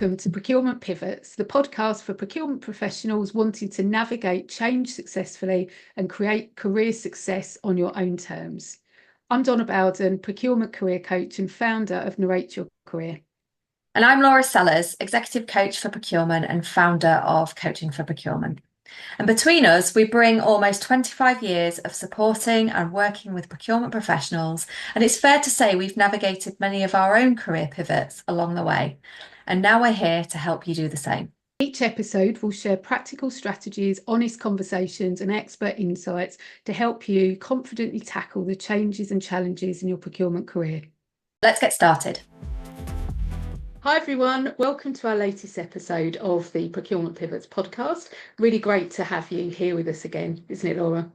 welcome to Procurement Pivots, the podcast for procurement professionals wanting to navigate change successfully and create career success on your own terms. I'm Donna Bowden, procurement career coach and founder of Narrate Your Career. And I'm Laura Sellers, executive coach for procurement and founder of Coaching for Procurement. And between us, we bring almost 25 years of supporting and working with procurement professionals. And it's fair to say we've navigated many of our own career pivots along the way. And now we're here to help you do the same. Each episode will share practical strategies, honest conversations, and expert insights to help you confidently tackle the changes and challenges in your procurement career. Let's get started. Hi everyone, welcome to our latest episode of the Procurement Pivots podcast. Really great to have you here with us again, isn't it, Laura?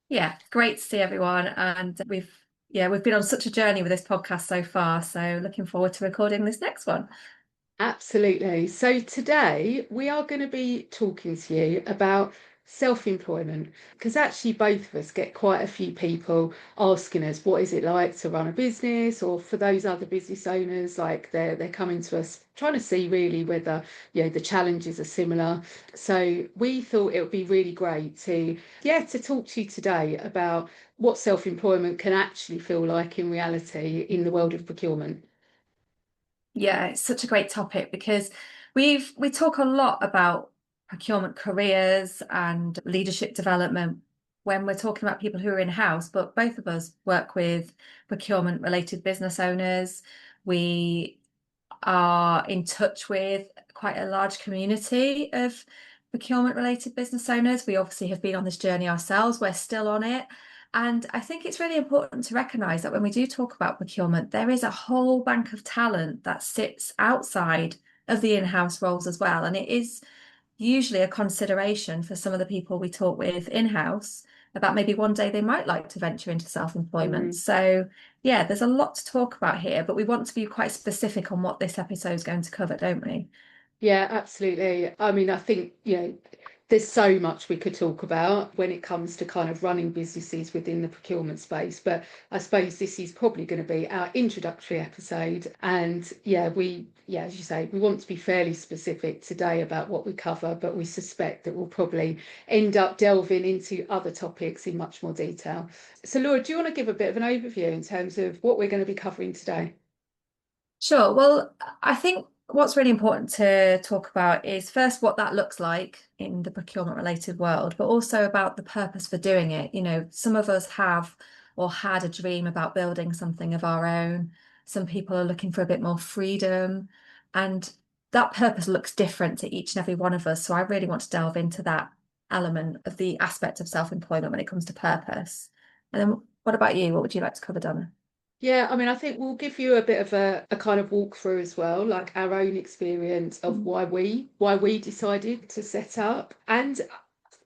Yeah, great to see everyone. And we've been on such a journey with this podcast so far. So looking forward to recording this next one. Absolutely. So today we are going to be talking to you about self-employment, because actually both of us get quite a few people asking us what is it like to run a business, or for those other business owners, like they're coming to us trying to see really whether the challenges are similar. So we thought it would be really great to talk to you today about what self-employment can actually feel like in reality in the world of procurement. Yeah, it's such a great topic because we talk a lot about procurement careers and leadership development when we're talking about people who are in-house, but both of us work with procurement related business owners. We are in touch with quite a large community of procurement related business owners. We obviously have been on this journey ourselves. We're still on it. And I think it's really important to recognise that when we do talk about procurement, there is a whole bank of talent that sits outside of the in-house roles as well. And it is usually a consideration for some of the people we talk with in-house about maybe one day they might like to venture into self-employment. So yeah, there's a lot to talk about here, but we want to be quite specific on what this episode is going to cover, don't we? Yeah, absolutely. I mean, I think, there's so much we could talk about when it comes to kind of running businesses within the procurement space. But I suppose this is probably going to be our introductory episode. And as you say, we want to be fairly specific today about what we cover, but we suspect that we'll probably end up delving into other topics in much more detail. So, Laura, do you want to give a bit of an overview in terms of what we're going to be covering today? Sure. Well, I think what's really important to talk about is first what that looks like in the procurement related world, but also about the purpose for doing it. You know, some of us have or had a dream about building something of our own. Some people are looking for a bit more freedom, and that purpose looks different to each and every one of us. So I really want to delve into that element of the aspect of self-employment when it comes to purpose. And then what about you? What would you like to cover, Donna? Yeah, I mean, I think we'll give you a bit of a kind of walkthrough as well, like our own experience of why we decided to set up, and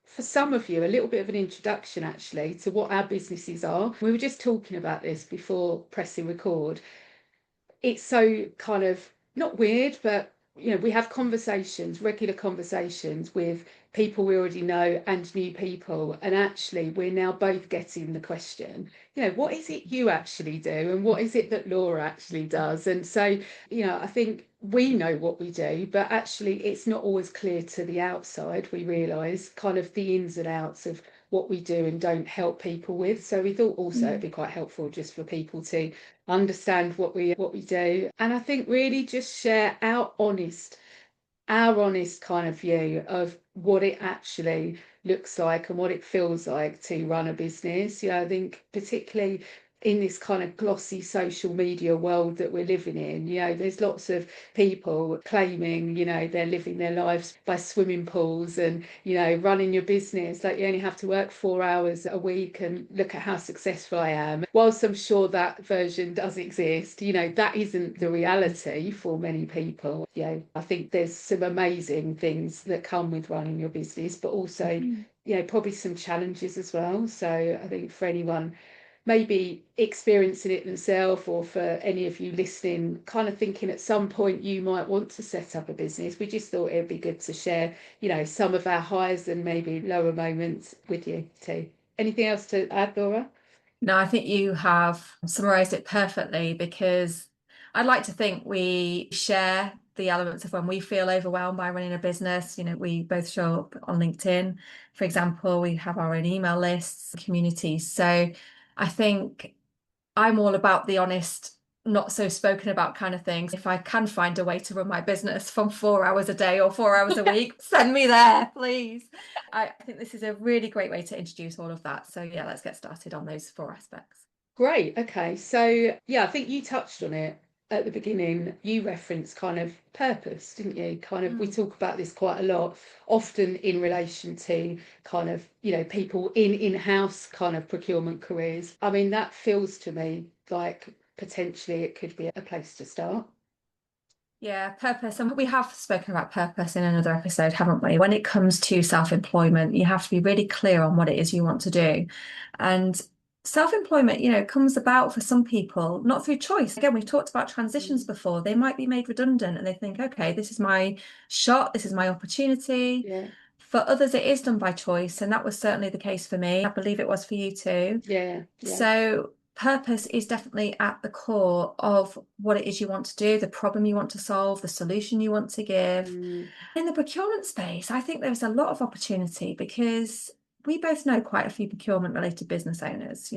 for some of you, a little bit of an introduction actually to what our businesses are. We were just talking about this before pressing record. It's so kind of not weird, but we have conversations, regular conversations with people we already know and new people. And actually, we're now both getting the question, what is it you actually do? And what is it that Laura actually does? And so, I think we know what we do, but actually, it's not always clear to the outside. We realise kind of the ins and outs of what we do and don't help people with. So we thought also it'd be quite helpful just for people to understand what we do, and I think really just share our honest kind of view of what it actually looks like and what it feels like to run a business. I think particularly in this kind of glossy social media world that we're living in, there's lots of people claiming, they're living their lives by swimming pools and, running your business like you only have to work 4 hours a week and look at how successful I am. Whilst I'm sure that version does exist, that isn't the reality for many people. I think there's some amazing things that come with running your business, but also, probably some challenges as well. So I think for anyone maybe experiencing it themselves, or for any of you listening, kind of thinking at some point you might want to set up a business, we just thought it'd be good to share, some of our highs and maybe lower moments with you too. Anything else to add, Laura? No, I think you have summarized it perfectly because I'd like to think we share the elements of when we feel overwhelmed by running a business. You know, we both show up on LinkedIn, for example, we have our own email lists, communities. So I think I'm all about the honest, not so spoken about kind of things. If I can find a way to run my business from 4 hours a day or 4 hours a week, send me there, please. I think this is a really great way to introduce all of that. So yeah, let's get started on those 4 aspects. Great. Okay. So, yeah, I think you touched on it at the beginning. You referenced kind of purpose, didn't you? Kind of, we Mm. talk about this quite a lot, often in relation to kind of, people in-house kind of procurement careers. I mean, that feels to me like potentially it could be a place to start. Yeah, purpose. And we have spoken about purpose in another episode, haven't we? When it comes to self-employment, you have to be really clear on what it is you want to do. And self-employment, comes about for some people, not through choice. Again, we've talked about transitions Mm. before. They might be made redundant and they think, okay, this is my shot, this is my opportunity. Yeah. For others, it is done by choice. And that was certainly the case for me. I believe it was for you too. Yeah. Yeah. So purpose is definitely at the core of what it is you want to do, the problem you want to solve, the solution you want to give. Mm. In the procurement space, I think there's a lot of opportunity because we both know quite a few procurement related business owners.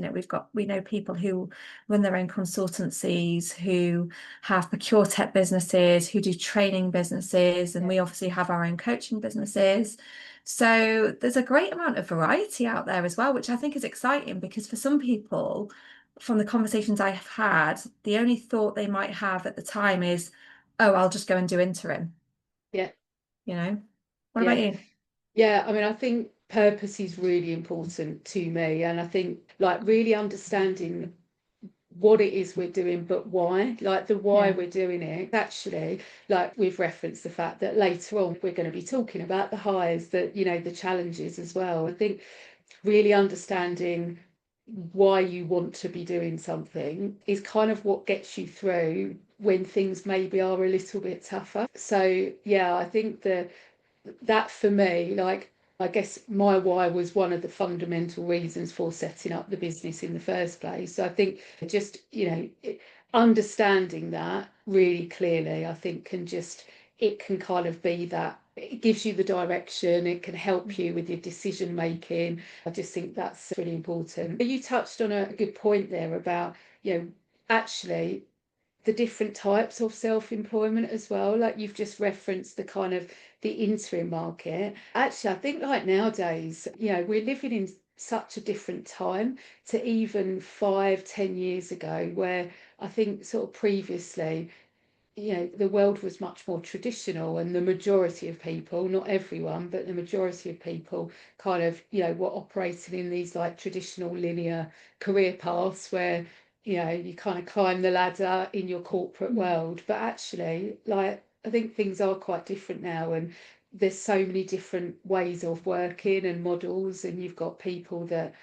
We know people who run their own consultancies, who have procure tech businesses, who do training businesses, and Yeah. we obviously have our own coaching businesses. So there's a great amount of variety out there as well, which I think is exciting because for some people, from the conversations I have had, the only thought they might have at the time is, oh, I'll just go and do interim, Yeah. you know? What about Yeah. you? Yeah, I mean, I think purpose is really important to me. And I think like really understanding what it is we're doing, but why, like the why Yeah. we're doing it. Actually, like we've referenced the fact that later on we're going to be talking about the highs, that, the challenges as well. I think really understanding why you want to be doing something is kind of what gets you through when things maybe are a little bit tougher. So, yeah, I think that for me, like, I guess my why was one of the fundamental reasons for setting up the business in the first place. So I think just, understanding that really clearly, I think it can kind of be that it gives you the direction, it can help you with your decision making. I just think that's really important. You touched on a good point there about, actually the different types of self-employment as well. Like you've just referenced the kind of the interim market. Actually, I think like nowadays, we're living in such a different time to even 5, 10 years ago, where I think sort of previously, the world was much more traditional, and the majority of people, not everyone, but the majority of people kind of, were operating in these like traditional linear career paths where, you kind of climb the ladder in your corporate Mm. world. But actually, like, I think things are quite different now, and there's so many different ways of working and models, and you've got people that,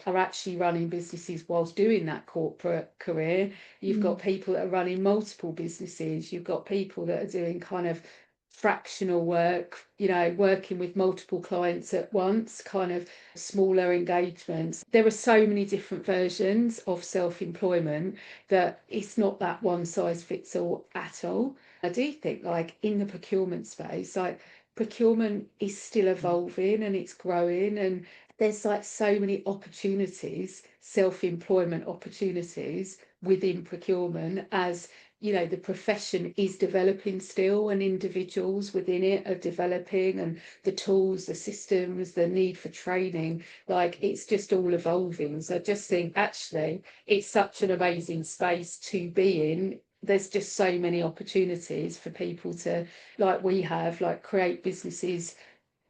are actually running businesses whilst doing that corporate career. You've got Mm. people that are running multiple businesses. You've got people that are doing kind of fractional work, working with multiple clients at once, kind of smaller engagements. There are so many different versions of self-employment that it's not that one size fits all at all. I do think like in the procurement space, like procurement is still evolving and it's growing, and there's like so many opportunities, self-employment opportunities within procurement, as the profession is developing still, and individuals within it are developing, and the tools, the systems, the need for training, like it's just all evolving. So I just think actually it's such an amazing space to be in. There's just so many opportunities for people to, like we have, like create businesses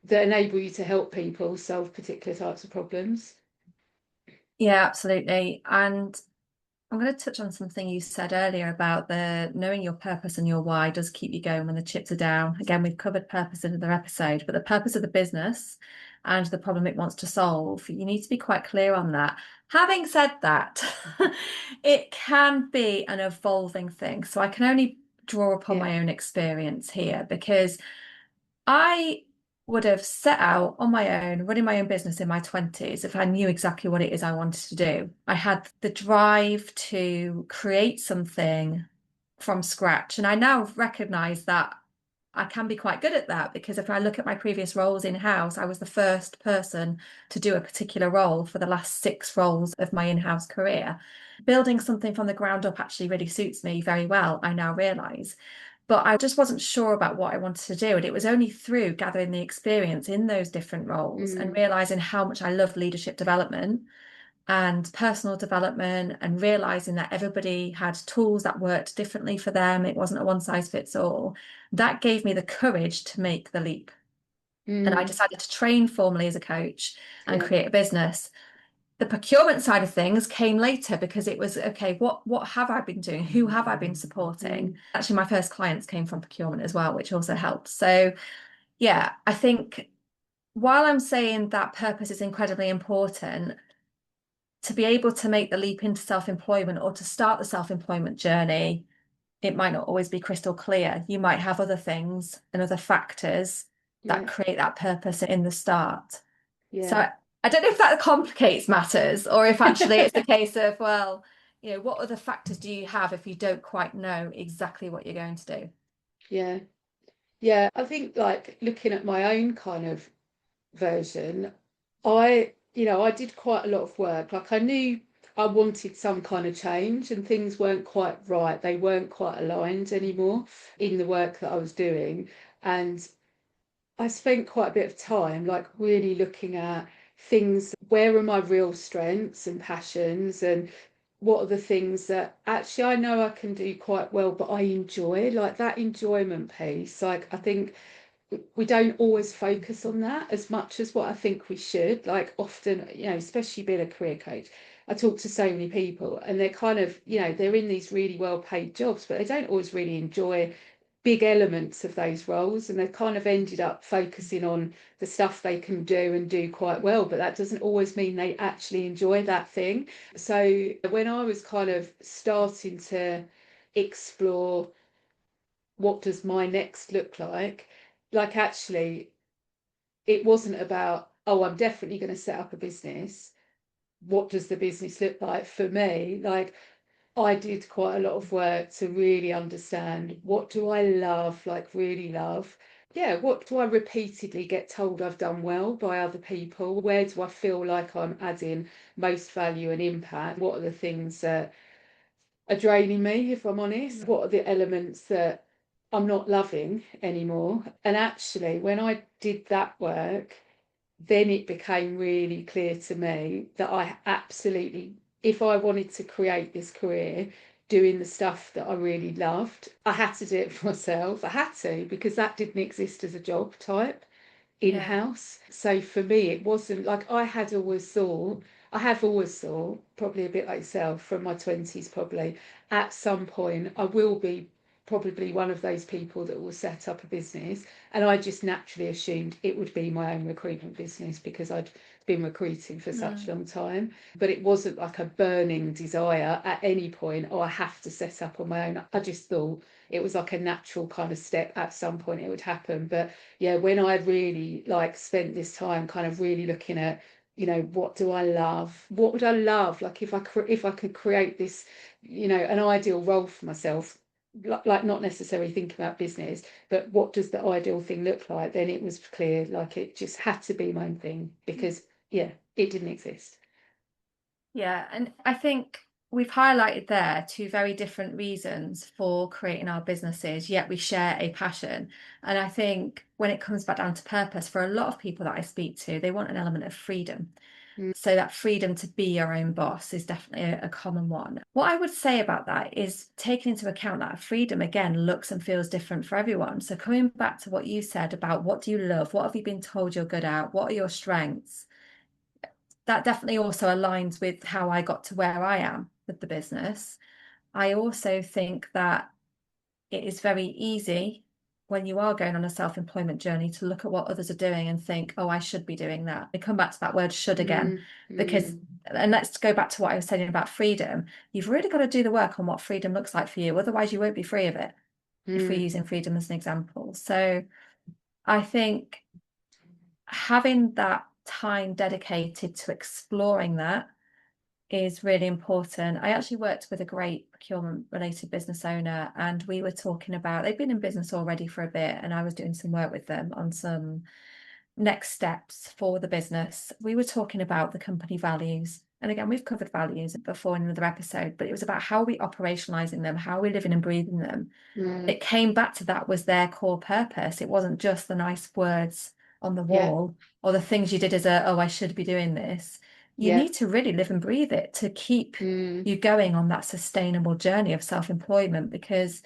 that enable you to help people solve particular types of problems. Yeah, absolutely. And I'm going to touch on something you said earlier about the knowing your purpose and your why does keep you going when the chips are down. Again, we've covered purpose in another episode, but the purpose of the business and the problem it wants to solve, you need to be quite clear on that. Having said that, it can be an evolving thing. So I can only draw upon Yeah. my own experience here because I would have set out on my own, running my own business in my 20s if I knew exactly what it is I wanted to do. I had the drive to create something from scratch. And I now recognize that I can be quite good at that, because if I look at my previous roles in-house, I was the first person to do a particular role for the last 6 roles of my in-house career. Building something from the ground up actually really suits me very well, I now realize. But I just wasn't sure about what I wanted to do. And it was only through gathering the experience in those different roles and Mm, realizing how much I love leadership development and personal development, and realizing that everybody had tools that worked differently for them. It wasn't a one size fits all. That gave me the courage to make the leap. And I mm, decided to train formally as a coach and yeah. create a business. The procurement side of things came later, because it was, okay, what have I been doing? Who have I been supporting? Mm, Actually, my first clients came from procurement as well, which also helped. So yeah, I think while I'm saying that purpose is incredibly important, to be able to make the leap into self-employment or to start the self-employment journey, it might not always be crystal clear. You might have other things and other factors that yeah. create that purpose in the start. So Yeah. I don't know if that complicates matters, or if actually it's the case of, well, what other factors do you have if you don't quite know exactly what you're going to do? Yeah. Yeah. I think like looking at my own kind of version, I did quite a lot of work. Like I knew I wanted some kind of change and things weren't quite right. They weren't quite aligned anymore in the work that I was doing. And I spent quite a bit of time like really looking at things, where are my real strengths and passions, and what are the things that actually I know I can do quite well, but I enjoy, like that enjoyment piece. Like I think we don't always focus on that as much as what I think we should. Like often, especially being a career coach, I talk to so many people and they're kind of, they're in these really well paid jobs, but they don't always really enjoy big elements of those roles, and they've kind of ended up focusing on the stuff they can do and do quite well, but that doesn't always mean they actually enjoy that thing. So when I was kind of starting to explore what does my next look like actually it wasn't about, oh, I'm definitely going to set up a business. What does the business look like for me? Like I did quite a lot of work to really understand, what do I love, like really love. Yeah, what do I repeatedly get told I've done well by other people? Where do I feel like I'm adding most value and impact? What are the things that are draining me, if I'm honest? What are the elements that I'm not loving anymore? And actually, when I did that work, then it became really clear to me that I absolutely, if I wanted to create this career doing the stuff that I really loved, I had to do it for myself. I had to, because that didn't exist as a job type Yeah. in-house. So for me, it wasn't like I have always thought, probably a bit like yourself, from my 20s, probably at some point, I will be probably one of those people that will set up a business. And I just naturally assumed it would be my own recruitment business because I'd been recruiting for such a Mm. long time. But it wasn't like a burning desire at any point, oh, I have to set up on my own. I just thought it was like a natural kind of step, at some point it would happen. But yeah, when I really like spent this time kind of really looking at, what do I love? What would I love? Like if I could create this, an ideal role for myself, like not necessarily thinking about business, but what does the ideal thing look like? Then it was clear, like it just had to be my own thing because yeah, it didn't exist. Yeah, and I think we've highlighted there 2 very different reasons for creating our businesses, yet we share a passion. And I think when it comes back down to purpose, for a lot of people that I speak to, they want an element of freedom. Mm, So that freedom to be your own boss is definitely a common one. What I would say about that is taking into account that freedom again looks and feels different for everyone. So coming back to what you said about, what do you love? What have you been told you're good at? What are your strengths? That definitely also aligns with how I got to where I am with the business. I also think that it is very easy when you are going on a self-employment journey to look at what others are doing and think, oh, I should be doing that. We come back to that word should again, mm, because, mm, and let's go back to what I was saying about freedom. You've really got to do the work on what freedom looks like for you. Otherwise, you won't be free of it, if we're mm, using freedom as an example. So I think having that time dedicated to exploring that is really important. I actually worked with a great procurement related business owner, and we were talking about, they've been in business already for a bit, and I was doing some work with them on some next steps for the business. We were talking about the company values. And again, we've covered values before in another episode, but it was about how we operationalizing them, how we're living and breathing them. Mm, It came back to that was their core purpose. It wasn't just the nice words on the yeah, wall or the things you did as a, oh, I should be doing this. You yeah. need to really live and breathe it to keep Mm, you going on that sustainable journey of self-employment, because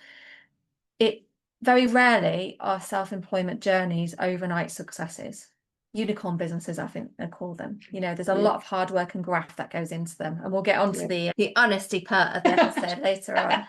it very rarely are self-employment journeys overnight successes. Unicorn businesses, I think they call them. You know, there's a yeah, lot of hard work and graft that goes into them. And we'll get on to yeah. the honesty part of the episode later on.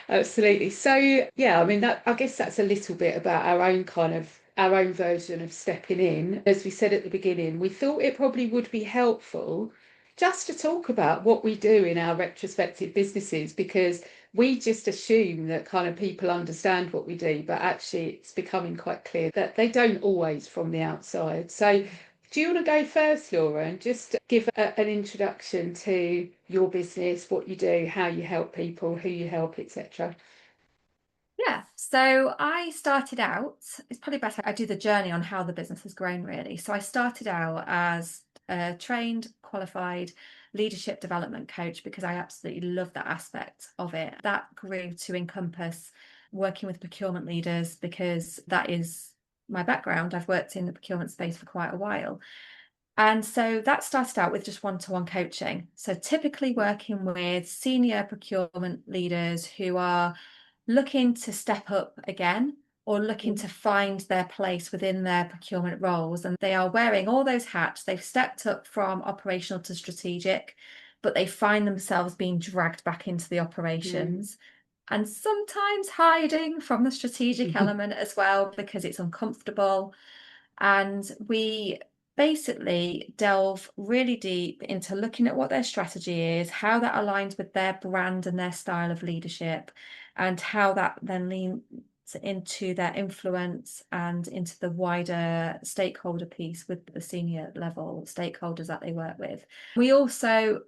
Absolutely. So, yeah, I mean, that I guess that's a little bit about our own kind of our own version of stepping in. As we said at the beginning, we thought it probably would be helpful just to talk about what we do in our retrospective businesses, because we just assume that kind of people understand what we do, but actually it's becoming quite clear that they don't always from the outside. So, do you want to go first, Laura, and just give an introduction to your business, what you do, how you help people, who you help, etc.? Yeah, so I started out, it's probably better I do the journey on how the business has grown, really. So I started out as a trained, qualified leadership development coach because I absolutely love that aspect of it. That grew to encompass working with procurement leaders because that is my background. I've worked in the procurement space for quite a while. And so that started out with just one-to-one coaching. So typically working with senior procurement leaders who are looking to step up again or looking to find their place within their procurement roles. And they are wearing all those hats. They've stepped up from operational to strategic, but they find themselves being dragged back into the Mm. operations and sometimes hiding from the strategic element as well because it's uncomfortable. And we basically delve really deep into looking at what their strategy is, how that aligns with their brand and their style of leadership, and how that then leans into their influence and into the wider stakeholder piece with the senior level stakeholders that they work with. We also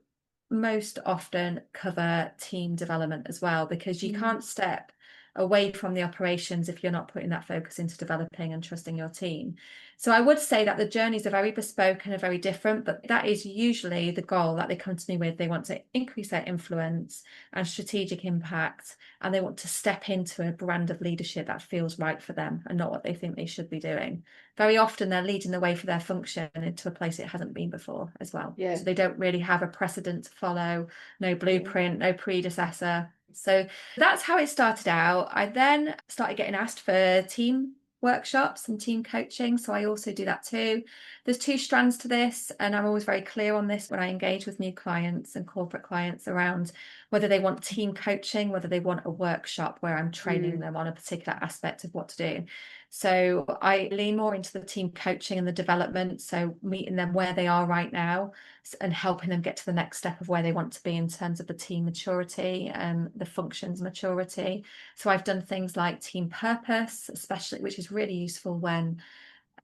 most often cover team development as well, because you Mm. can't step away from the operations if you're not putting that focus into developing and trusting your team. So I would say that the journeys are very bespoke and are very different, but that is usually the goal that they come to me with. They want to increase their influence and strategic impact, and they want to step into a brand of leadership that feels right for them and not what they think they should be doing. Very often they're leading the way for their function into a place it hasn't been before as well. Yeah, So they don't really have a precedent to follow, no yeah. blueprint, no predecessor. So that's how it started out. I then started getting asked for team workshops and team coaching. So I also do that too. There's two strands to this, and I'm always very clear on this when I engage with new clients and corporate clients around whether they want team coaching, whether they want a workshop where I'm training Mm. them on a particular aspect of what to do. So I lean more into the team coaching and the development. So meeting them where they are right now and helping them get to the next step of where they want to be in terms of the team maturity and the functions maturity. So I've done things like team purpose, especially, which is really useful when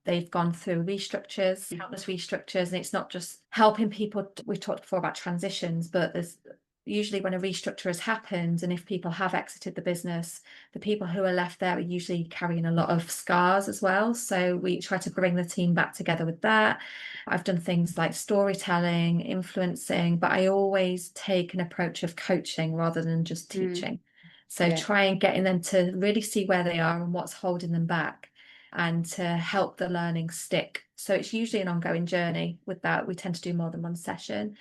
they've gone through restructures, countless restructures, and it's not just helping people. We've talked before about transitions, but there's usually when a restructure has happened and if people have exited the business, the people who are left there are usually carrying a lot of scars as well. So we try to bring the team back together with that. I've done things like storytelling, influencing, but I always take an approach of coaching rather than just Mm. teaching. So Yeah, try and getting them to really see where they are and what's holding them back and to help the learning stick. So it's usually an ongoing journey with that. We tend to do more than one session.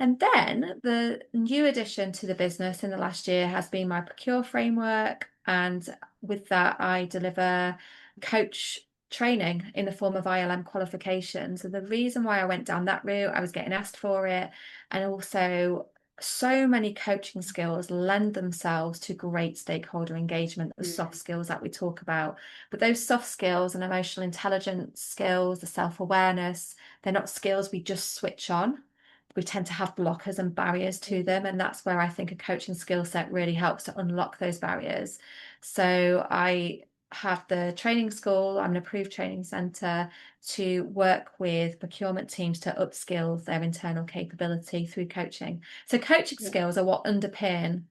And then the new addition to the business in the last year has been my Procure framework. And with that, I deliver coach training in the form of ILM qualifications. And the reason why I went down that route, I was getting asked for it. And also, so many coaching skills lend themselves to great stakeholder engagement, the soft mm. skills that we talk about. But those soft skills and emotional intelligence skills, the self-awareness, they're not skills we just switch on. We tend to have blockers and barriers to them. And that's where I think a coaching skill set really helps to unlock those barriers. So I have the training school. I'm an approved training centre to work with procurement teams to upskill their internal capability through coaching. So coaching Yeah, skills are what underpin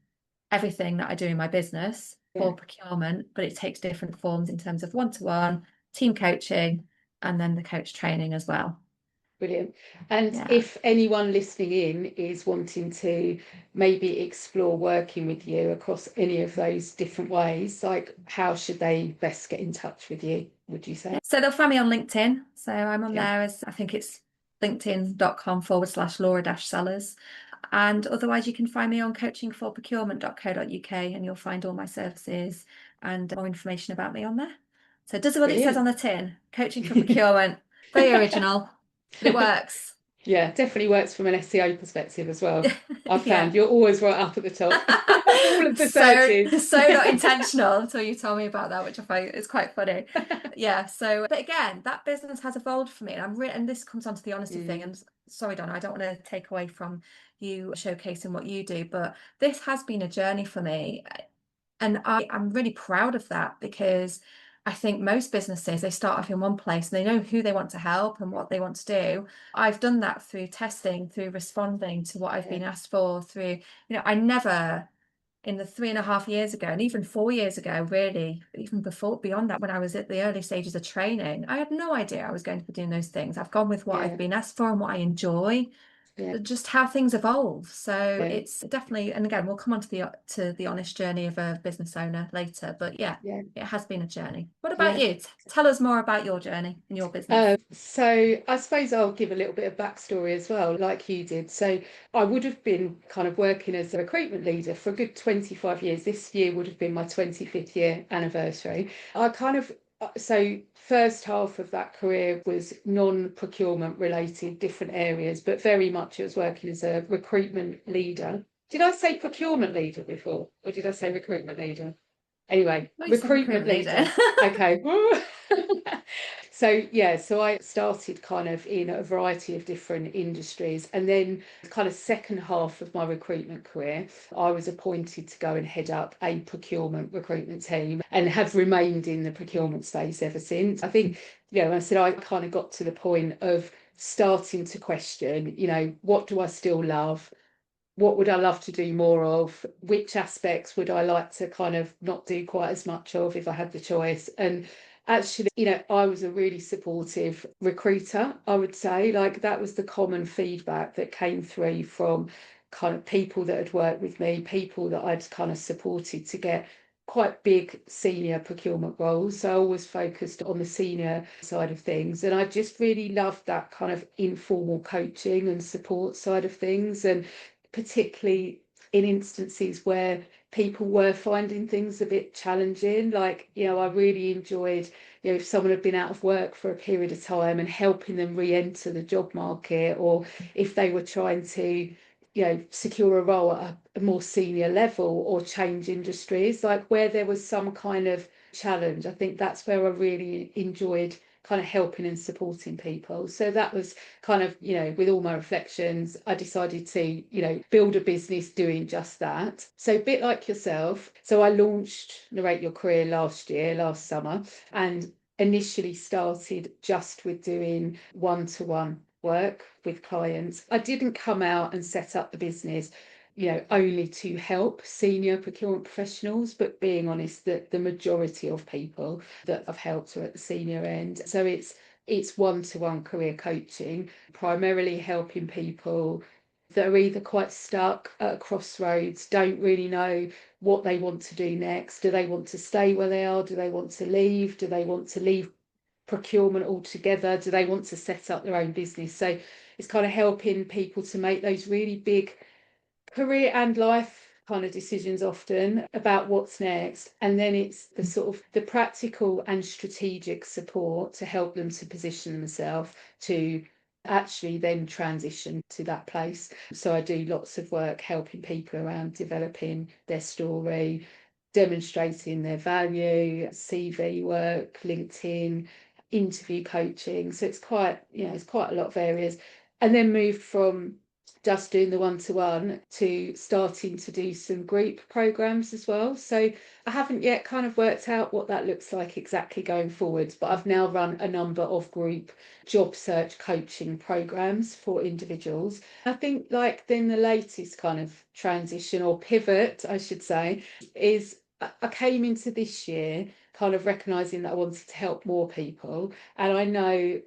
everything that I do in my business yeah, for procurement, but it takes different forms in terms of one-to-one, team coaching, and then the coach training as well. brilliant. And Yeah. if anyone listening in is wanting to maybe explore working with you across any of those different ways, like how should they best get in touch with you, would you say? So they'll find me on LinkedIn. So I'm on Yeah, there as I think it's linkedin.com/Laura-Sellers. And otherwise, you can find me on coachingforprocurement.co.uk and you'll find all my services and more information about me on there. So it does what it says on brilliant. the tin, coaching for procurement. Very original, but it works. Yeah, definitely works from an SEO perspective as well. I've found Yeah. you're always right up at the top of all of the So searches. so not intentional until you told me about that, which I find is quite funny. Yeah. So, but again, that business has evolved for me, and and this comes on to the honesty thing. Mm, And sorry, Donna, I don't want to take away from you showcasing what you do, but this has been a journey for me, and I'm really proud of that because I think most businesses, they start off in one place and they know who they want to help and what they want to do. I've done that through testing, through responding to what I've yeah, been asked for, through, I never in the 3.5 years ago, and even 4 years ago, really, even before, beyond that, when I was at the early stages of training, I had no idea I was going to be doing those things. I've gone with what I've yeah, been asked for and what I enjoy, yeah, just how things evolve. So yeah, it's definitely, and again, we'll come on to the honest journey of a business owner later. But yeah, yeah, it has been a journey. What about yeah. you? Tell us more about your journey in your business. So I suppose I'll give a little bit of backstory as well, like you did. So I would have been kind of working as a recruitment leader for a good 25 years. This year would have been my 25th year anniversary. I kind of, so first half of that career was non-procurement related, different areas, but very much it was working as a recruitment leader. Did I say procurement leader before, or did I say recruitment leader? Anyway, Well, you said recruitment recruitment leader. leader. Okay. So yeah, so I started kind of in a variety of different industries, and then kind of second half of my recruitment career, I was appointed to go and head up a procurement recruitment team and have remained in the procurement space ever since. I think, I said I kind of got to the point of starting to question, what do I still love? What would I love to do more of? Which aspects would I like to kind of not do quite as much of if I had the choice? And actually, I was a really supportive recruiter, I would say. Like that was the common feedback that came through from kind of people that had worked with me, people that I'd kind of supported to get quite big senior procurement roles. So I always focused on the senior side of things. And I just really loved that kind of informal coaching and support side of things. And particularly in instances where people were finding things a bit challenging. Like, I really enjoyed, if someone had been out of work for a period of time and helping them re-enter the job market, or if they were trying to, secure a role at a more senior level or change industries, like where there was some kind of challenge. I think that's where I really enjoyed kind of helping and supporting people. So that was kind of, with all my reflections, I decided to, build a business doing just that. So a bit like yourself. So I launched Narrate Your Career last summer, and initially started just with doing one-to-one work with clients. I didn't come out and set up the business only to help senior procurement professionals, but being honest, that the majority of people that I've helped are at the senior end. So it's one-to-one career coaching, primarily helping people that are either quite stuck at a crossroads, don't really know what they want to do next. Do they want to stay where they are? Do they want to leave? Do they want to leave procurement altogether? Do they want to set up their own business? So it's kind of helping people to make those really big career and life kind of decisions often about what's next, and then it's the sort of the practical and strategic support to help them to position themselves to actually then transition to that place. So I do lots of work helping people around developing their story, demonstrating their value, CV work, LinkedIn, interview coaching. So it's quite a lot of areas. And then moved from just doing the one-to-one to starting to do some group programs as well. So I haven't yet kind of worked out what that looks like exactly going forwards, but I've now run a number of group job search coaching programs for individuals. I think like then the latest kind of transition or pivot, I should say, is I came into this year kind of recognizing that I wanted to help more people. And I know,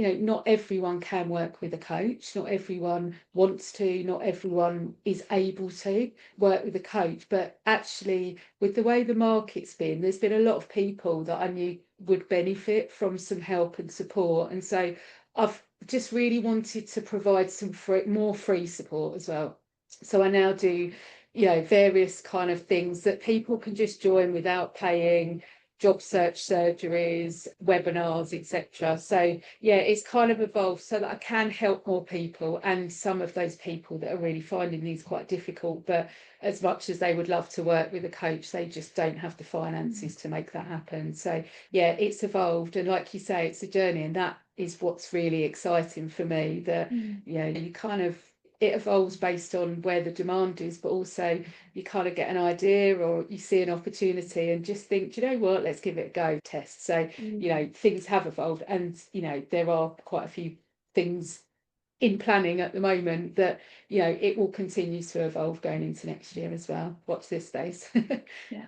not everyone can work with a coach, not everyone wants to, not everyone is able to work with a coach. But actually, with the way the market's been, there's been a lot of people that I knew would benefit from some help and support. And so I've just really wanted to provide some more free support as well. So I now do, various kind of things that people can just join without paying, job search surgeries, webinars, etc. So yeah, it's kind of evolved so that I can help more people, and some of those people that are really finding these quite difficult, but as much as they would love to work with a coach, they just don't have the finances to make that happen. So yeah, it's evolved, and like you say, it's a journey, and that is what's really exciting for me, that you kind of, it evolves based on where the demand is, but also you kind of get an idea or you see an opportunity and just think, do you know what, let's give it a go, test. So, things have evolved, and, there are quite a few things in planning at the moment that, it will continue to evolve going into next year as well. Watch this space. Yeah,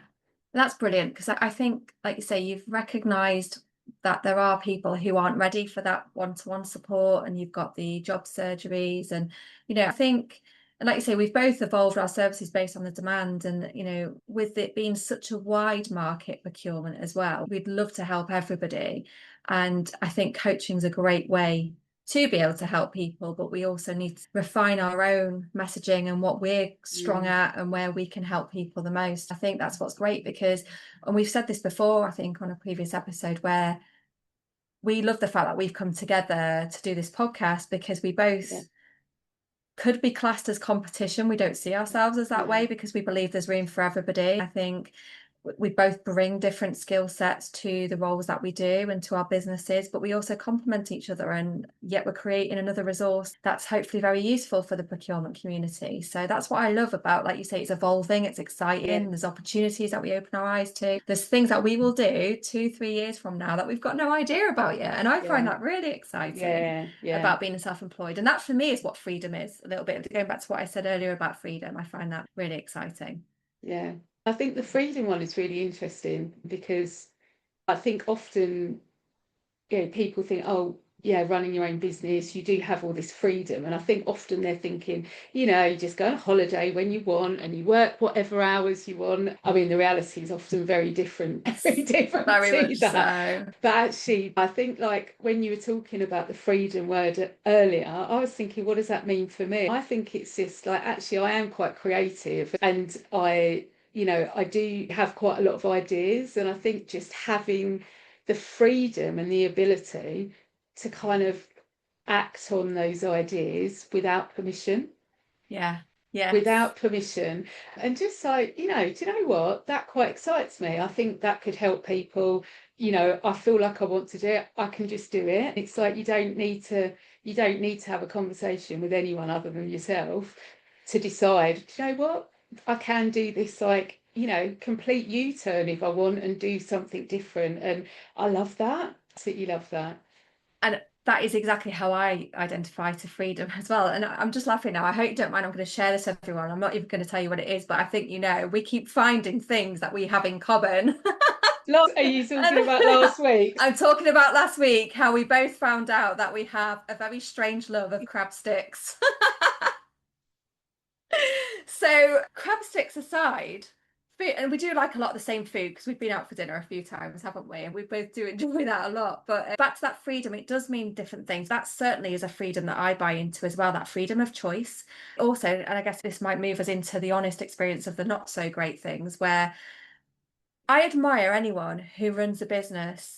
that's brilliant, because I think, like you say, you've recognised that there are people who aren't ready for that one-to-one support, and you've got the job surgeries, and I think, and like you say, we've both evolved our services based on the demand, and with it being such a wide market, procurement as well, we'd love to help everybody, and I think coaching is a great way to be able to help people, but we also need to refine our own messaging and what we're strong at and where we can help people the most. I think that's what's great, because, and we've said this before, I think on a previous episode, where we love the fact that we've come together to do this podcast, because we both could be classed as competition. We don't see ourselves as that way, because we believe there's room for everybody. I think we both bring different skill sets to the roles that we do and to our businesses, but we also complement each other, and yet we're creating another resource that's hopefully very useful for the procurement community. So that's what I love about, like you say, it's evolving, it's exciting, there's opportunities that we open our eyes to, there's things that we will do 2-3 years from now that we've got no idea about yet, and I find that really exciting about being self-employed. And that for me is what freedom is, a little bit going back to what I said earlier about freedom. I find that really exciting. I think the freedom one is really interesting, because I think often, people think, oh, yeah, running your own business, you do have all this freedom. And I think often they're thinking, you just go on holiday when you want and you work whatever hours you want. I mean, the reality is often very different, very different Very to much that. so. But actually, I think like when you were talking about the freedom word earlier, I was thinking, what does that mean for me? I think it's just like, actually, I am quite creative, and I do have quite a lot of ideas. And I think just having the freedom and the ability to kind of act on those ideas without permission. Yeah. Yes. Without permission. And just like, do you know what? That quite excites me. I think that could help people. I feel like I want to do it. I can just do it. It's like you don't need to have a conversation with anyone other than yourself to decide, do you know what? I can do this, like, complete U-turn if I want, and do something different. And I love that. Absolutely love that. And that is exactly how I identify to freedom as well. And I'm just laughing now. I hope you don't mind. I'm going to share this with everyone. I'm not even going to tell you what it is, but I think, we keep finding things that we have in common. Are you talking about last week? I'm talking about last week, how we both found out that we have a very strange love of crab sticks. So crab sticks aside, and we do like a lot of the same food, because we've been out for dinner a few times, haven't we? And we both do enjoy that a lot. But back to that freedom, it does mean different things. That certainly is a freedom that I buy into as well, that freedom of choice. Also, and I guess this might move us into the honest experience of the not so great things, where I admire anyone who runs a business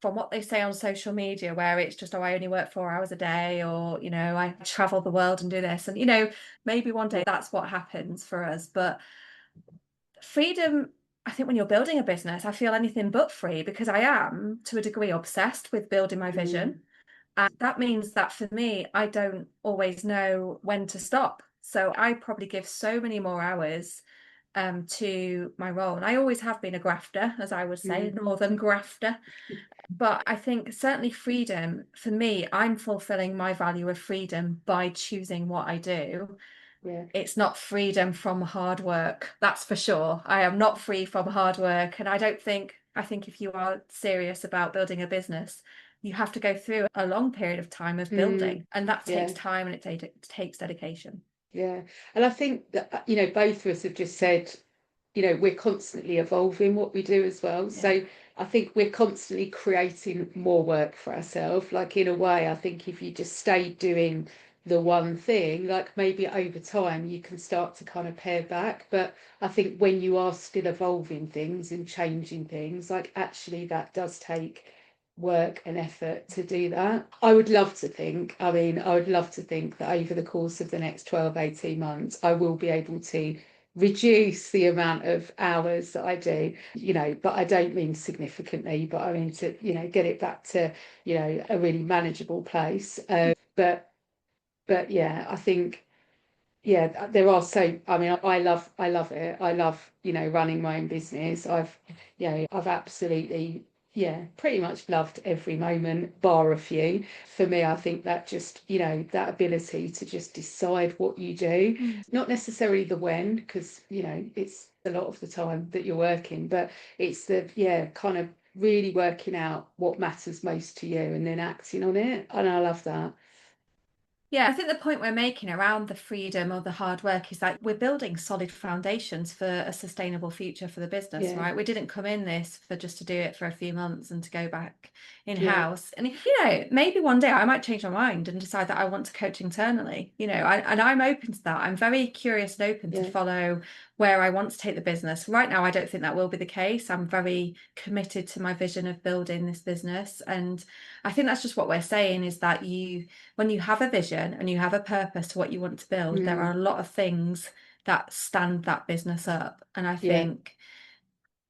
from what they say on social media, where it's just, oh, I only work 4 hours a day, or, I travel the world and do this. And, maybe one day that's what happens for us. But freedom, I think when you're building a business, I feel anything but free, because I am to a degree obsessed with building my vision. And that means that for me, I don't always know when to stop. So I probably give so many more hours to my role. And I always have been a grafter, as I would say, a Mm, northern grafter. But I think certainly freedom, for me, I'm fulfilling my value of freedom by choosing what I do. yeah. It's not freedom from hard work, that's for sure. I am not free from hard work. And I think if you are serious about building a business, you have to go through a long period of time of Mm, building. And that takes yeah. time and it takes dedication. Yeah. And I think that, both of us have just said, we're constantly evolving what we do as well. Yeah. So I think we're constantly creating more work for ourselves. Like, in a way, I think if you just stay doing the one thing, like maybe over time you can start to kind of pare back. But I think when you are still evolving things and changing things, like actually that does take work and effort to do that. I would love to think that over the course of the next 12, 18 months, I will be able to reduce the amount of hours that I do, but I don't mean significantly, but I mean to, get it back to, a really manageable place. But yeah, I think, yeah, there are so, I mean, I love it. I love, running my own business. I've absolutely, yeah, pretty much loved every moment, bar a few. For me, I think that just, that ability to just decide what you do, Mm. not necessarily the when, because, it's a lot of the time that you're working, but it's the, yeah, kind of really working out what matters most to you and then acting on it. And I love that. Yeah, I think the point we're making around the freedom or the hard work is that we're building solid foundations for a sustainable future for the business, Yeah, right? We didn't come in this for just to do it for a few months and to go back yeah, in-house. And maybe one day I might change my mind and decide that I want to coach internally, and I'm open to that. I'm very curious and open to yeah, follow where I want to take the business. Right now, I don't think that will be the case. I'm very committed to my vision of building this business. And I think that's just what we're saying is that when you have a vision and you have a purpose to what you want to build, there are mm, a lot of things that stand that business up. And I yeah, think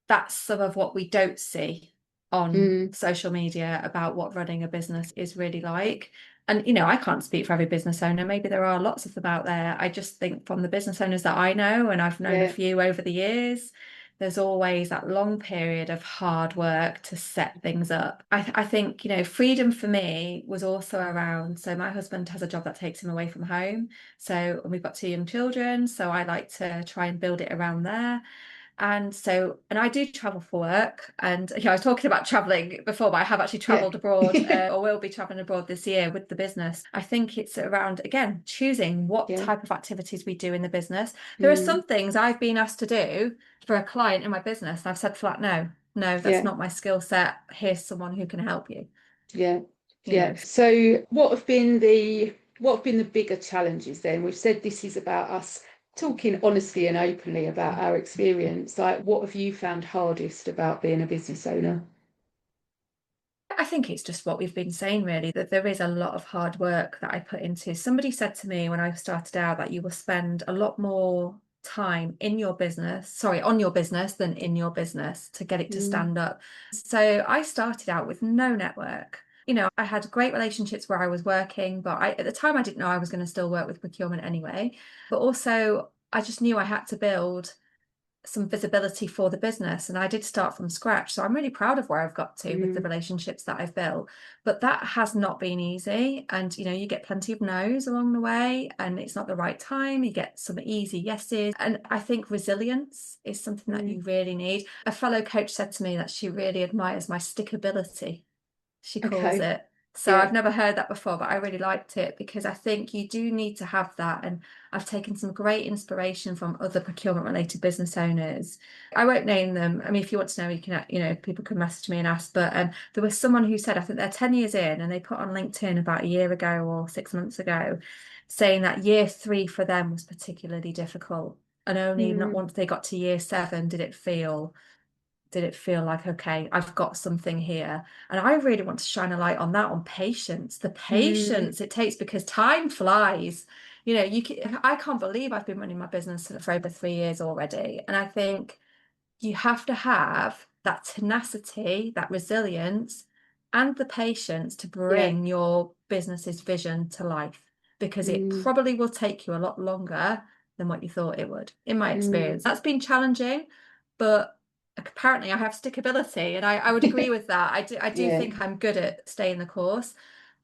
that's some of what we don't see on mm, social media about what running a business is really like. And, I can't speak for every business owner. Maybe there are lots of them out there. I just think from the business owners that I know, and I've known a yeah, few over the years, there's always that long period of hard work to set things up. I think, freedom for me was also around. So my husband has a job that takes him away from home. So, and we've got two young children. So I like to try and build it around there. And I do travel for work. And I was talking about traveling before, but I have actually yeah, traveled abroad, or will be traveling abroad this year with the business. I think it's around, again, choosing what yeah, type of activities we do in the business. There are mm, some things I've been asked to do for a client in my business, and I've said flat no, no, that's yeah, not my skill set. Here's someone who can help you, yeah, you yeah. know. So what have been the bigger challenges then? We've said this is about us talking honestly and openly about our experience. Like, what have you found hardest about being a business owner? I think it's just what we've been saying, really, that there is a lot of hard work that I put into. Somebody said to me when I started out that you will spend a lot more time in your business, sorry, on your business than in your business to get it to Mm, stand up. So I started out with no network. I had great relationships where I was working, but at the time I didn't know I was going to still work with procurement anyway. But also, I just knew I had to build some visibility for the business. And I did start from scratch. So I'm really proud of where I've got to with the mm, relationships that I've built. But that has not been easy. And, you get plenty of no's along the way, and it's not the right time. You get some easy yeses. And I think resilience is something that mm. you really need. A fellow coach said to me that she really admires my stickability, she calls Okay, it. So yeah, I've never heard that before, but I really liked it because I think you do need to have that. And I've taken some great inspiration from other procurement related business owners. I won't name them. I mean, if you want to know, you can, people can message me and ask. But there was someone who said, I think they're 10 years in, and they put on LinkedIn about a year ago or 6 months ago, saying that year three for them was particularly difficult. And only not mm, once they got to year seven did it feel like, okay, I've got something here. And I really want to shine a light on that, on patience, the mm, patience it takes, because time flies. I can't believe I've been running my business for over 3 years already. And I think you have to have that tenacity, that resilience, and the patience to yeah, bring your business's vision to life, because it mm, probably will take you a lot longer than what you thought it would, in my mm. experience. That's been challenging, but apparently I have stickability, and I would agree with that. I do Yeah, think I'm good at staying the course.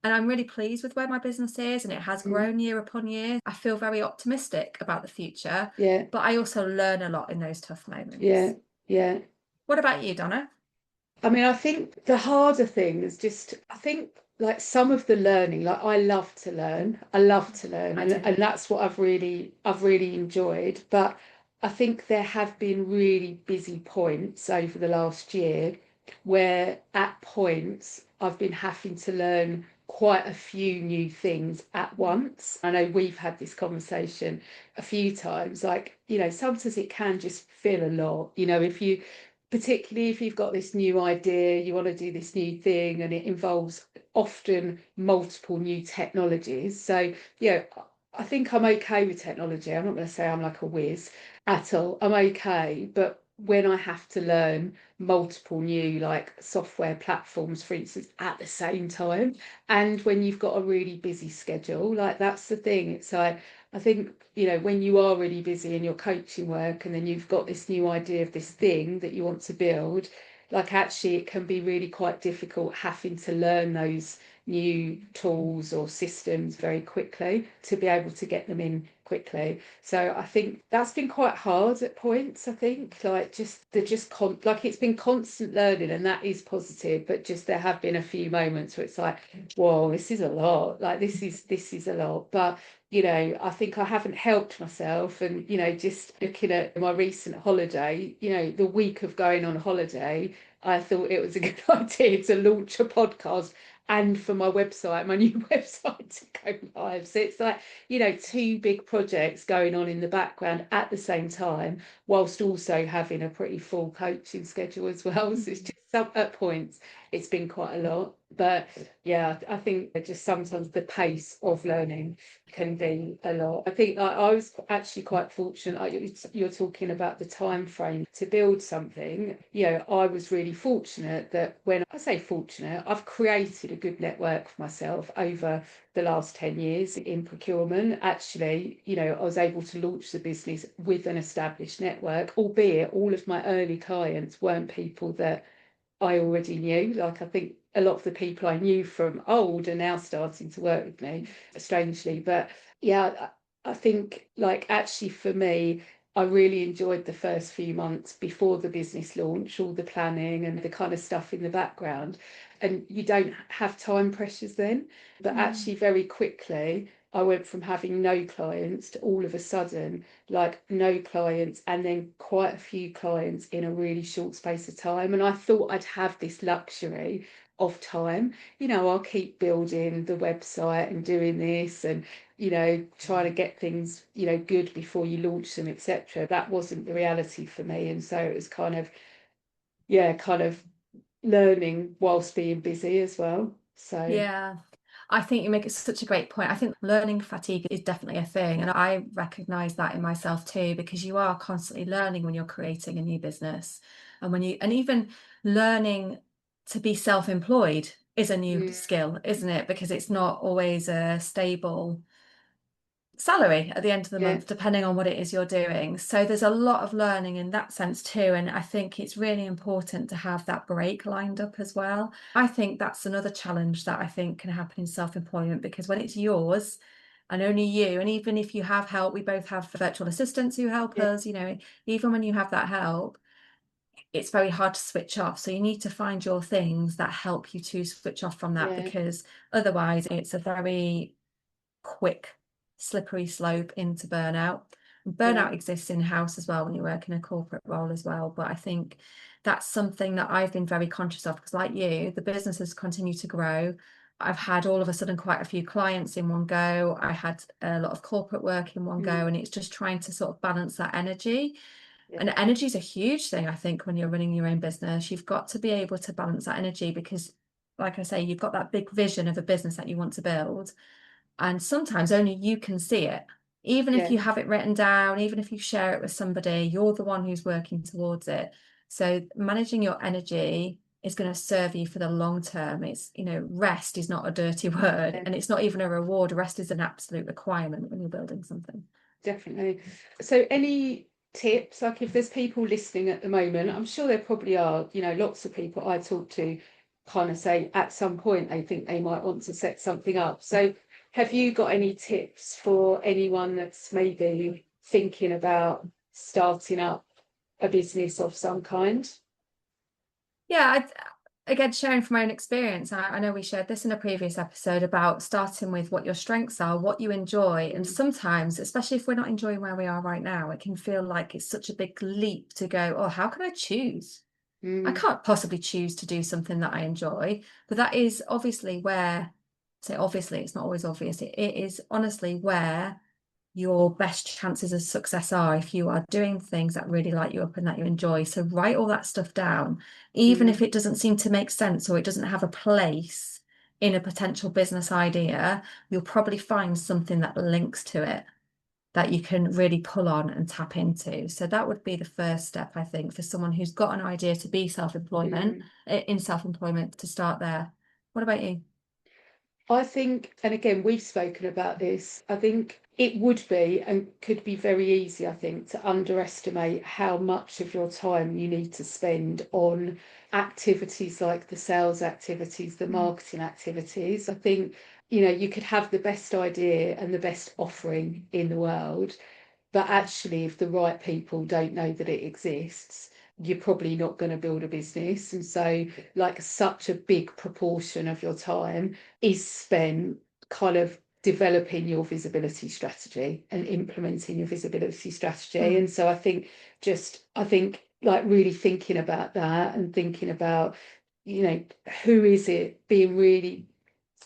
And I'm really pleased with where my business is, and it has mm, grown year upon year. I feel very optimistic about the future, yeah, but I also learn a lot in those tough yeah, moments. yeah. What about you, Donna? I mean, I think the harder thing is just, I think like some of the learning, like I love to learn. I love to learn, I and do. that's what I've really enjoyed. But I think there have been really busy points over the last year where at points I've been having to learn quite a few new things at once. I know we've had this conversation a few times, like, sometimes it can just feel a lot, particularly if you've got this new idea, you want to do this new thing, and it involves often multiple new technologies. So, I think I'm okay with technology. I'm not going to say I'm like a whiz at all. I'm okay. But when I have to learn multiple new like software platforms, for instance, at the same time, and when you've got a really busy schedule, like that's the thing. It's like, I think, when you are really busy in your coaching work and then you've got this new idea of this thing that you want to build, like actually it can be really quite difficult having to learn those new tools or systems very quickly to be able to get them in quickly. So I think that's been quite hard at points, I think, like like it's been constant learning, and that is positive, but just there have been a few moments where it's like, whoa, this is a lot. Like this is a lot. But I think I haven't helped myself. And, just looking at my recent holiday, the week of going on holiday, I thought it was a good idea to launch a podcast and for my website, my new website to go live. So it's like, two big projects going on in the background at the same time, whilst also having a pretty full coaching schedule as well. So it's just at points, it's been quite a lot. But yeah, I think just sometimes the pace of learning can be a lot. I think I was actually quite fortunate. You're talking about the time frame to build something. I was really fortunate that when I say fortunate, I've created a good network for myself over the last 10 years in procurement. Actually, I was able to launch the business with an established network, albeit all of my early clients weren't people that I already knew. Like, I think a lot of the people I knew from old are now starting to work with me, strangely. But yeah, I think like actually for me, I really enjoyed the first few months before the business launch, all the planning and the kind of stuff in the background. And you don't have time pressures then. But Mm. actually, very quickly, I went from having no clients to all of a sudden like no clients, and then quite a few clients in a really short space of time. And I thought I'd have this luxury of time. I'll keep building the website and doing this and, trying to get things, good before you launch them, etc. That wasn't the reality for me. And so it was kind of, yeah, kind of learning whilst being busy as well. So, Yeah, I think you make it such a great point. I think learning fatigue is definitely a thing, and I recognize that in myself too, because you are constantly learning when you're creating a new business, and even learning to be self-employed is a new mm, skill, isn't it? Because it's not always a stable salary at the end of the yeah, month, depending on what it is you're doing. So there's a lot of learning in that sense too. And I think it's really important to have that break lined up as well. I think that's another challenge that I think can happen in self-employment, because when it's yours and only you, and even if you have help, we both have virtual assistants who help yeah, us, even when you have that help, it's very hard to switch off. So you need to find your things that help you to switch off from that, yeah, because otherwise it's a very quick, slippery slope into burnout. yeah, Burnout exists in house as well when you work in a corporate role as well. But I think that's something that I've been very conscious of, because, like you, the business has continued to grow. I've had all of a sudden quite a few clients in one go. I had a lot of corporate work in one mm, go, and it's just trying to sort of balance that energy. yeah, And energy is a huge thing, I think, when you're running your own business. You've got to be able to balance that energy because, like I say, you've got that big vision of a business that you want to build, and sometimes only you can see it. Even if yeah, you have it written down, even if you share it with somebody, you're the one who's working towards it. So managing your energy is going to serve you for the long term. It's, rest is not a dirty word, Yeah, and it's not even a reward. Rest is an absolute requirement when you're building something. definitely. So any tips, like if there's people listening at the moment, I'm sure there probably are, lots of people I talk to kind of say at some point they think they might want to set something up. So have you got any tips for anyone that's maybe thinking about starting up a business of some kind? Yeah, again, sharing from my own experience, I know we shared this in a previous episode about starting with what your strengths are, what you enjoy. And Mm, sometimes, especially if we're not enjoying where we are right now, it can feel like it's such a big leap to go, oh, how can I choose? I mm, can't possibly choose to do something that I enjoy. But that is obviously where, say, obviously, it's not always obvious. It is honestly where your best chances of success are if you are doing things that really light you up and that you enjoy. So write all that stuff down, even mm, if it doesn't seem to make sense or it doesn't have a place in a potential business idea, you'll probably find something that links to it that you can really pull on and tap into. So that would be the first step, I think, for someone who's got an idea to be mm. in self-employment to start there. What about you? I think, and again, we've spoken about this, I think it would be and could be very easy, I think, to underestimate how much of your time you need to spend on activities like the sales activities, the Mm. marketing activities. I think, you could have the best idea and the best offering in the world, but actually, if the right people don't know that it exists, you're probably not going to build a business. And so, like, such a big proportion of your time is spent kind of developing your visibility strategy and implementing your visibility strategy. Mm. And so, I think, like, really thinking about that and thinking about, you know, who is it, being really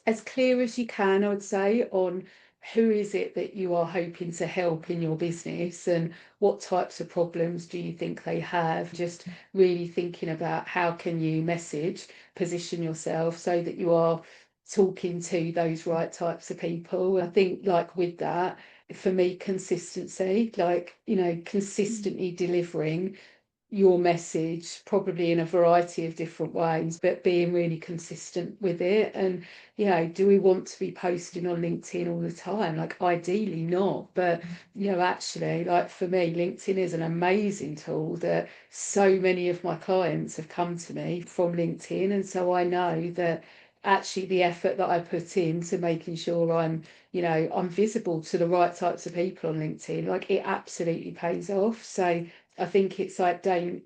as clear as you can, I would say, on who is it that you are hoping to help in your business and what types of problems do you think they have. Just really thinking about how can you message, position yourself so that you are talking to those right types of people. I think like with that, for me, consistency, like, Mm. consistently delivering your message probably in a variety of different ways, but being really consistent with it. And, do we want to be posting on LinkedIn all the time? Like, ideally not. But, actually, like for me, LinkedIn is an amazing tool that so many of my clients have come to me from LinkedIn. And so I know that actually the effort that I put into making sure I'm visible to the right types of people on LinkedIn, like it absolutely pays off. So I think it's like, don't,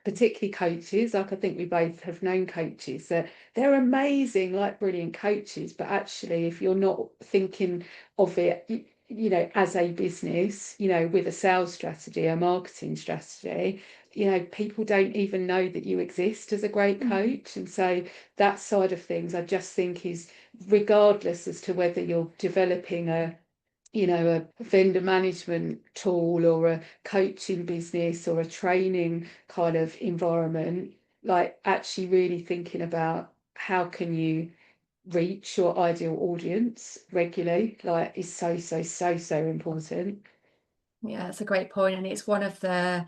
particularly coaches, like I think we both have known coaches that they're amazing, like brilliant coaches, but actually, if you're not thinking of it, as a business, with a sales strategy, a marketing strategy, people don't even know that you exist as a great Mm. coach. And so that side of things, I just think is regardless as to whether you're developing a vendor management tool or a coaching business or a training kind of environment, like actually really thinking about how can you reach your ideal audience regularly, like is so, so, so, so important. Yeah, that's a great point, and it's one of the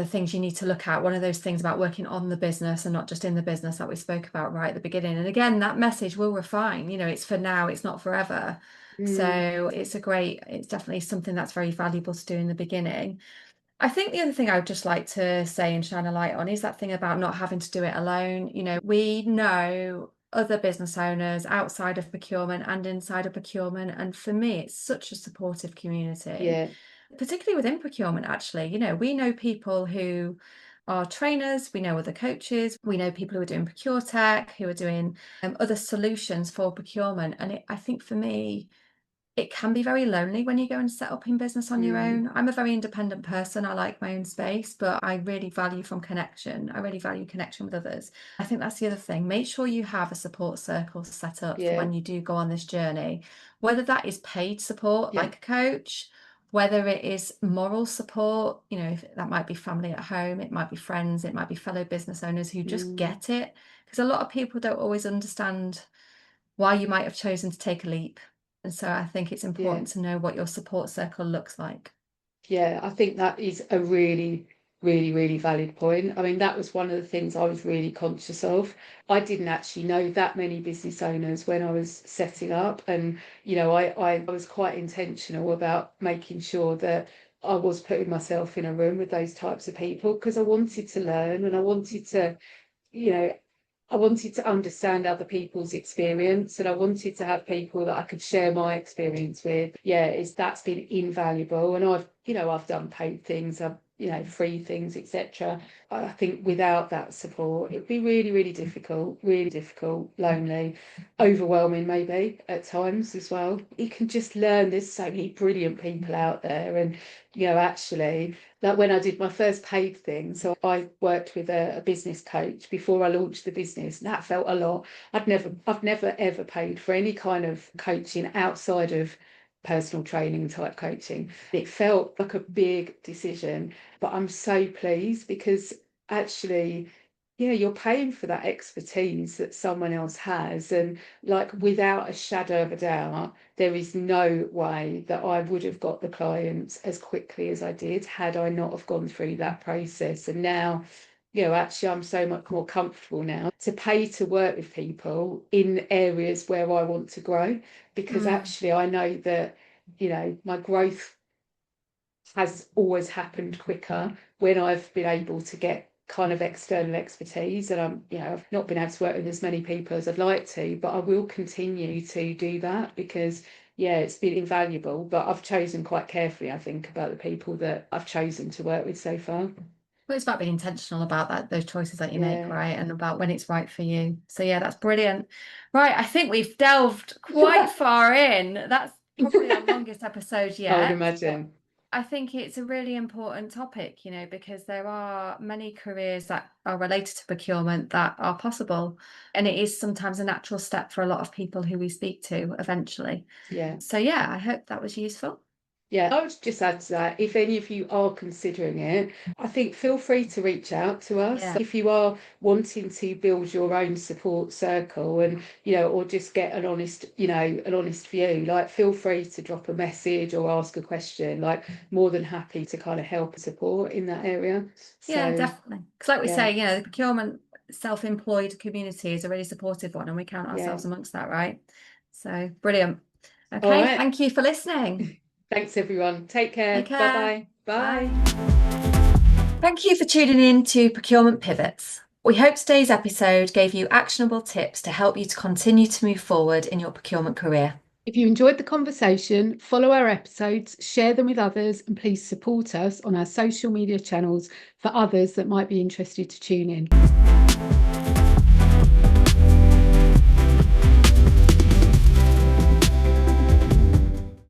things you need to look at. One of those things about working on the business and not just in the business that we spoke about right at the beginning. And again, that message will refine. It's for now, it's not forever. Mm, So it's definitely something that's very valuable to do in the beginning. I think the other thing I would just like to say and shine a light on is that thing about not having to do it alone. We know other business owners outside of procurement and inside of procurement. And for me, it's such a supportive community, yeah. particularly within procurement, actually. We know people who are trainers, we know other coaches, we know people who are doing procure tech, who are doing other solutions for procurement. And I think for me, it can be very lonely when you go and set up in business on your Mm, own. I'm a very independent person. I like my own space, but I really value from connection. I really value connection with others. I think that's the other thing. Make sure you have a support circle set up for yeah. when you do go on this journey, whether that is paid support Yeah. like a coach, whether it is moral support, if that might be family at home, it might be friends, it might be fellow business owners who just Mm, get it. Because a lot of people don't always understand why you might have chosen to take a leap. And so I think it's yeah. important to know what your support circle looks like. Yeah, I think that is a really really, really valid point. I mean, that was one of the things I was really conscious of. I didn't actually know that many business owners when I was setting up. And, I was quite intentional about making sure that I was putting myself in a room with those types of people because I wanted to learn and you know, I wanted to understand other people's experience and I wanted to have people that I could share my experience with. Yeah, that's been invaluable. And I've done paid things, I've, free things, etc. I think without that support, it'd be really difficult, lonely, overwhelming maybe at times as well. You can just learn, there's so many brilliant people out there. And, actually, that when I did my first paid thing, so I worked with a business coach before I launched the business, and that felt a lot. I've never ever paid for any kind of coaching outside of personal training type coaching. It felt like a big decision, but I'm so pleased because actually, yeah, you're paying for that expertise that someone else has. And like without a shadow of a doubt, there is no way that I would have got the clients as quickly as I did had I not have gone through that process. And now, actually, I'm so much more comfortable now to pay to work with people in areas where I want to grow, because actually I know that, my growth has always happened quicker when I've been able to get kind of external expertise. And I've not been able to work with as many people as I'd like to, but I will continue to do that because, yeah, it's been invaluable. But I've chosen quite carefully, I think, about the people that I've chosen to work with so far. Well, it's about being intentional about that, those choices that you make, Yeah. right? And about when it's right for you. So yeah, that's brilliant. Right, I think we've delved quite far in. That's probably our longest episode I would yet. imagine. I think it's a really important topic, because there are many careers that are related to procurement that are possible. And it is sometimes a natural step for a lot of people who we speak to eventually. Yeah. So yeah, I hope that was useful. Yeah, I would just add to that, if any of you are considering it, I think feel free to reach out to us. Yeah. If you are wanting to build your own support circle and, or just get an honest view, like feel free to drop a message or ask a question, like more than happy to kind of help and support in that area. Yeah, So, definitely. Because like we yeah, say, the procurement self-employed community is a really supportive one and we count yeah. ourselves amongst that, right? So brilliant. All Okay, right. thank you for listening. Thanks, everyone. Take Take care. care. Bye-bye. Bye. Bye. Thank you for tuning in to Procurement Pivots. We hope today's episode gave you actionable tips to help you to continue to move forward in your procurement career. If you enjoyed the conversation, follow our episodes, share them with others, and please support us on our social media channels for others that might be interested to tune in.